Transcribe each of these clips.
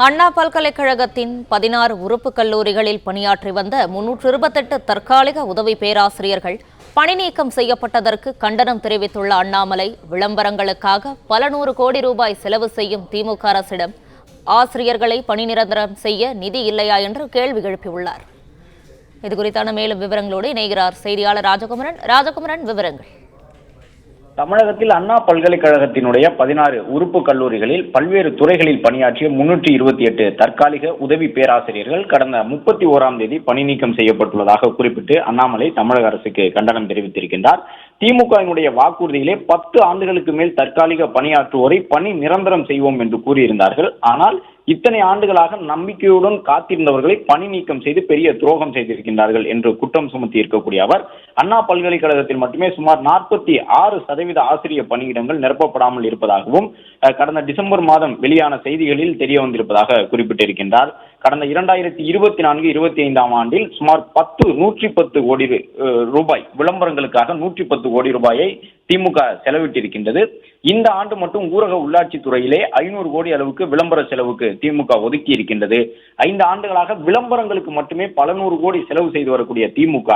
அண்ணா பல்கலைக்கழகத்தின் 16 உறுப்பு கல்லூரிகளில் பணியாற்றி வந்த 328 தற்காலிக உதவி பேராசிரியர்கள் பணி நீக்கம் செய்யப்பட்டதற்கு கண்டனம் தெரிவித்துள்ள அண்ணாமலை, விளம்பரங்களுக்காக பல நூறு கோடி ரூபாய் செலவு செய்யும் திமுக அரசிடம் ஆசிரியர்களை பணி நிரந்தரம் செய்ய நிதி இல்லையா என்று கேள்வி எழுப்பியுள்ளார். இதுகுறித்தான மேலும் விவரங்களோடு இணைகிறார் செய்தியாளர் ராஜகுமரன். ராஜகுமரன், விவரங்கள். தமிழகத்தில் அண்ணா பல்கலைக்கழகத்தினுடைய 16 உறுப்பு கல்லூரிகளில் பல்வேறு துறைகளில் பணியாற்றிய 328 தற்காலிக உதவி பேராசிரியர்கள் கடந்த 31ஆம் தேதி பணி நீக்கம் செய்யப்பட்டுள்ளதாக குறிப்பிட்டு அண்ணாமலை தமிழக அரசுக்கு கண்டனம் தெரிவித்திருக்கின்றார். திமுகவினுடைய வாக்குறுதியிலே 10 ஆண்டுகளுக்கு மேல் தற்காலிக பணியாற்றுவோரை பணி நிரந்தரம் செய்வோம் என்று கூறியிருந்தார்கள். ஆனால் இத்தனை ஆண்டுகளாக நம்பிக்கையுடன் காத்திருந்தவர்களை பணி நீக்கம் செய்து பெரிய துரோகம் செய்திருக்கின்றார்கள் என்று குற்றம் சுமத்தி இருக்கக்கூடிய அவர், அண்ணா பல்கலைக்கழகத்தில் மட்டுமே சுமார் 46% ஆசிரியர் பணியிடங்கள் நிரப்பப்படாமல் இருப்பதாகவும் கடந்த டிசம்பர் மாதம் வெளியான செய்திகளில் தெரிய வந்திருப்பதாக குறிப்பிட்டிருக்கின்றார். கடந்த 2024-25ஆம் ஆண்டில் சுமார் 110 கோடி ரூபாய் விளம்பரங்களுக்காக 110 கோடி ரூபாயை திமுக செலவிட்டிருக்கின்றது. இந்த ஆண்டு மட்டும் ஊரக உள்ளாட்சி துறையிலே 500 கோடி அளவுக்கு விளம்பர செலவுக்கு திமுக ஒதுக்கி இருக்கின்றது. 5 ஆண்டுகளாக விளம்பரங்களுக்கு மட்டுமே பல நூறு கோடி செலவு செய்து வரக்கூடிய திமுக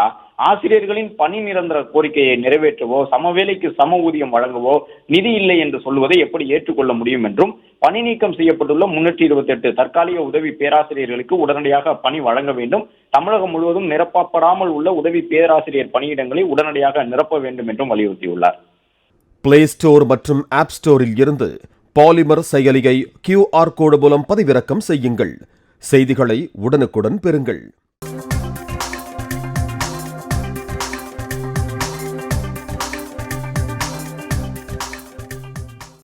ஆசிரியர்களின் பணி நிரந்தர கோரிக்கையை நிறைவேற்றவோ, சமவேளைக்கு சம ஊதியம் வழங்கவோ நிதி இல்லை என்று சொல்வதை எப்படி ஏற்றுக்கொள்ள முடியும் என்றும், பணி நீக்கம் செய்யப்பட்டுள்ள 328 தற்காலிக உதவி பேராசிரியர்களுக்கு உடனடியாக பணி வழங்க வேண்டும், தமிழகம் முழுவதும் நிரப்பப்படாமல் உள்ள உதவி பேராசிரியர் பணியிடங்களை உடனடியாக நிரப்ப வேண்டும் என்றும் வலியுறுத்தியுள்ளார். பிளே ஸ்டோர் மற்றும் ஆப் ஸ்டோரில் இருந்து பாலிமர் செயலியை QR கோடு மூலம் பதிவிறக்கம் செய்யுங்கள். செய்திகளை உடனுக்குடன் பெறுங்கள்.